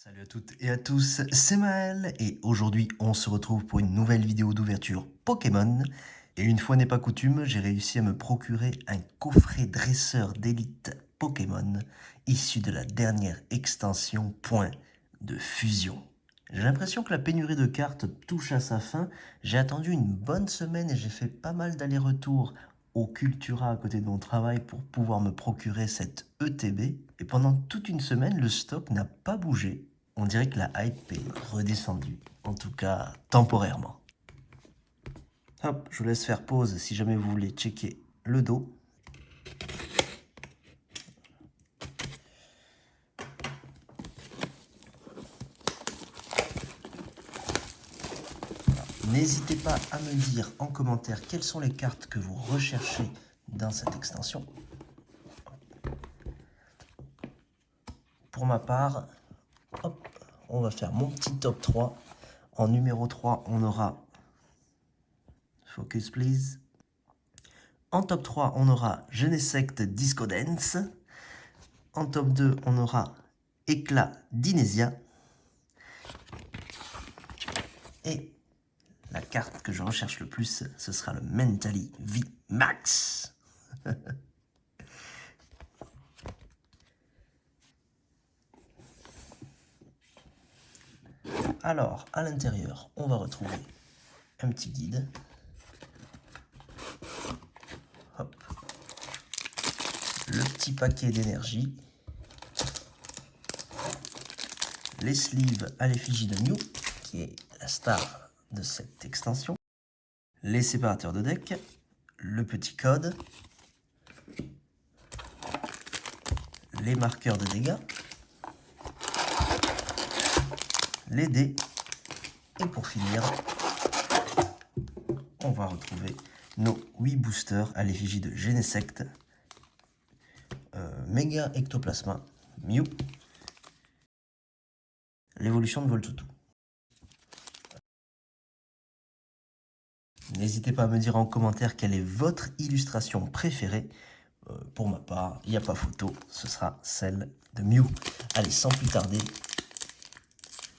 Salut à toutes et à tous, c'est Maël et aujourd'hui on se retrouve pour une nouvelle vidéo d'ouverture Pokémon. Et une fois n'est pas coutume, j'ai réussi à me procurer un coffret dresseur d'élite Pokémon issu de la dernière extension Point de Fusion. J'ai l'impression que la pénurie de cartes touche à sa fin. J'ai attendu une bonne semaine et j'ai fait pas mal d'allers-retours au Cultura à côté de mon travail pour pouvoir me procurer cette ETB. Et pendant toute une semaine, le stock n'a pas bougé. On dirait que la hype est redescendue, en tout cas temporairement. Hop, je vous laisse faire pause si jamais vous voulez checker le dos. N'hésitez pas à me dire en commentaire quelles sont les cartes que vous recherchez dans cette extension. Pour ma part, hop, on va faire mon petit top 3. En numéro 3, on aura... Focus please. En top 3, on aura Genesect Disco Dance. En top 2, on aura Éclat d'Inésia. Et la carte que je recherche le plus, ce sera le Mentally V Max. Alors, à l'intérieur, on va retrouver un petit guide. Hop. Le petit paquet d'énergie. Les sleeves à l'effigie de Mew, qui est la star de cette extension. Les séparateurs de deck. Le petit code. Les marqueurs de dégâts. Les dés. Et pour finir, on va retrouver nos 8 boosters à l'effigie de Genesect, Mega Ectoplasma, Mew, l'évolution de Voltutu. N'hésitez pas à me dire en commentaire quelle est votre illustration préférée. Pour ma part, il n'y a pas photo, ce sera celle de Mew. Allez, sans plus tarder,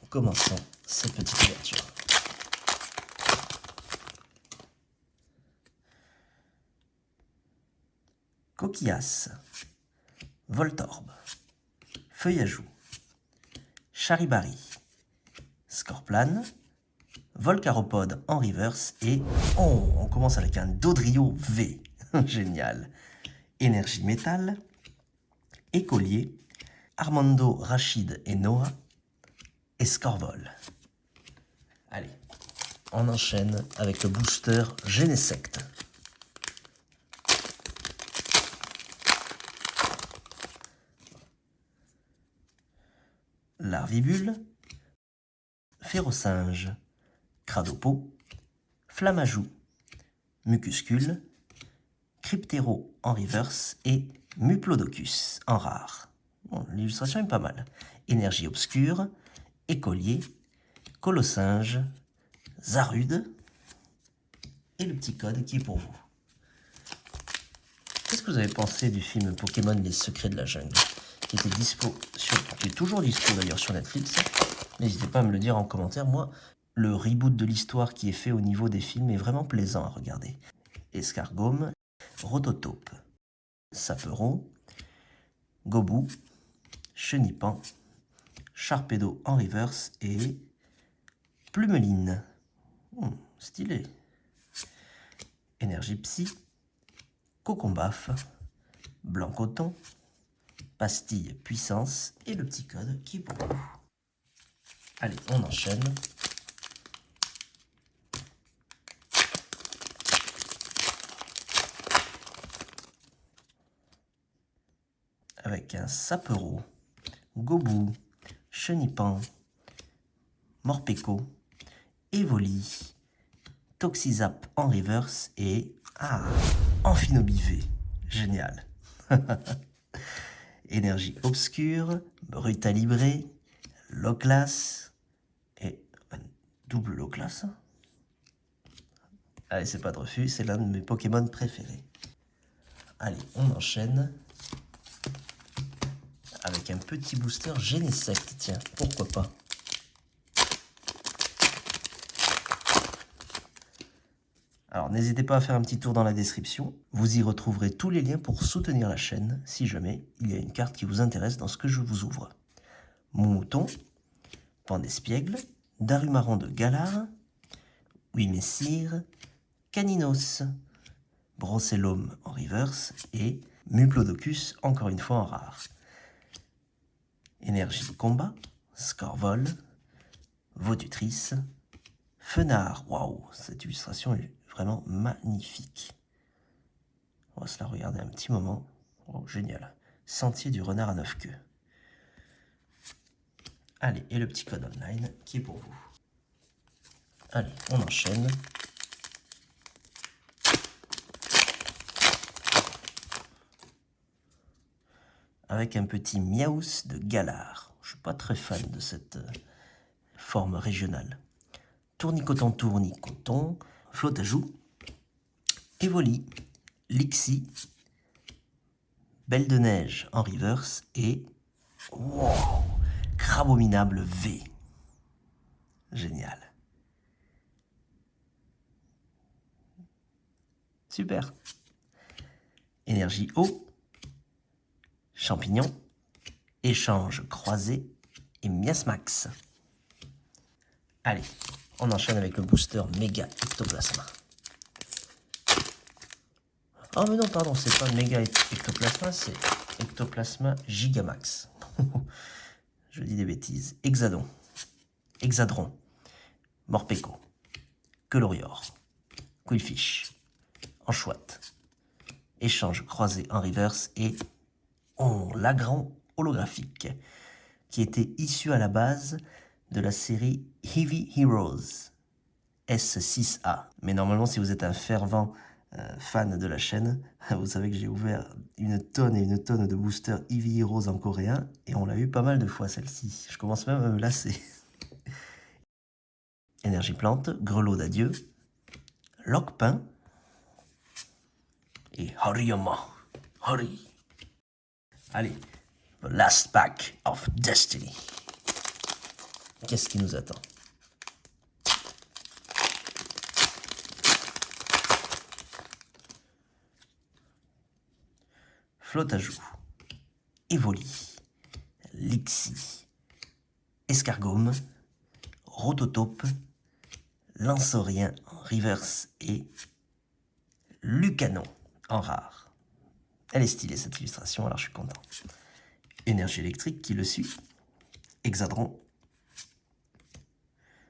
commençons cette petite ouverture. Coquillas, Voltorb, Feuillajou, Charibari, Scorplan, Volcaropode en reverse et... Oh, on commence avec un Dodrio V. Génial. Énergie Métal, Écolier, Armando, Rachid et Noah, et Scorvol. Allez, on enchaîne avec le booster Genesect. Larvibule, Férocinge, Cradopo, Flammajou, Mucuscule, Cryptero en reverse et Muplodocus en rare. Bon, l'illustration est pas mal. Énergie obscure, Écolier, Colossinge, Zarude et le petit code qui est pour vous. Qu'est-ce que vous avez pensé du film Pokémon Les Secrets de la Jungle qui était dispo qui est toujours dispo d'ailleurs sur Netflix. N'hésitez pas à me le dire en commentaire. Moi, le reboot de l'histoire qui est fait au niveau des films est vraiment plaisant à regarder. Escargome, Rototope, Sapero, Gobu, Chenipan, Sharpedo en reverse et Plumeline. Stylé. Énergie Psy, Cocombaf, Blanc Coton, Pastille Puissance et le petit code qui est pour vous. Allez, on enchaîne. Avec un Sapero, Gobu, Chenipan, Morpeko, Evoli, Toxizap en reverse et... Ah, Amphinobi. Génial. Énergie obscure, Brutalibré, Loclas et un double Loclas. Allez, c'est pas de refus, c'est l'un de mes Pokémon préférés. Allez, on enchaîne avec un petit booster Genesect, tiens, pourquoi pas. Alors n'hésitez pas à faire un petit tour dans la description, vous y retrouverez tous les liens pour soutenir la chaîne, si jamais il y a une carte qui vous intéresse dans ce que je vous ouvre. Mouton, Pan d'Espiègle, Darumaran de Galar, Oui Messire, Caninos, Brossellum en reverse et Muplodocus encore une fois en rare. Énergie de combat, Scorvol, Vaututrice, Fenard, waouh, cette illustration est vraiment magnifique. On va se la regarder un petit moment. Oh, génial. Sentier du renard à 9 queues. Allez, et le petit code online qui est pour vous. Allez, on enchaîne. Avec un petit Miaous de Galar. Je ne suis pas très fan de cette forme régionale. Tournicoton, Tournicoton, Flotte à joue, Evoli, Lixie, Belle de Neige en reverse et wow, Crabominable V. Génial. Super. Énergie eau, Champignon, Échange croisé et Miasmax. Allez, on enchaîne avec le booster Méga Ectoplasma. Oh mais non, pardon, c'est pas Méga Ectoplasma, c'est Ectoplasma Gigamax. Je dis des bêtises. Hexadon, Hexadron, Morpeko, Quelorior, Quillfish, Anchoite, Échange croisé en reverse et Lagran holographique, qui était issu à la base de la série Heavy Heroes S6A. Mais normalement, si vous êtes un fervent fan de la chaîne, vous savez que j'ai ouvert une tonne et une tonne de boosters Heavy Heroes en coréen, et on l'a eu pas mal de fois celle-ci. Je commence même à me lasser. Énergie plante, Grelot d'adieu, Lockpin et Hariyama. Hurry. Allez, the last pack of destiny. Qu'est-ce qui nous attend? Flotte à joue, Evoli, Lixie, Escargome, Rototope, Lanceaurien en reverse et Lucanon en rare. Elle est stylée cette illustration, alors je suis content. Énergie électrique qui le suit, Hexadron,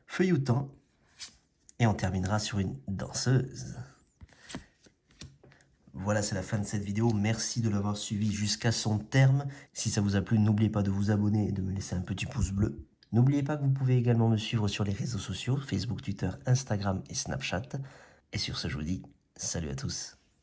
Feuilloutant, et on terminera sur une danseuse. Voilà, c'est la fin de cette vidéo. Merci de l'avoir suivi jusqu'à son terme. Si ça vous a plu, n'oubliez pas de vous abonner et de me laisser un petit pouce bleu. N'oubliez pas que vous pouvez également me suivre sur les réseaux sociaux, Facebook, Twitter, Instagram et Snapchat. Et sur ce, je vous dis salut à tous.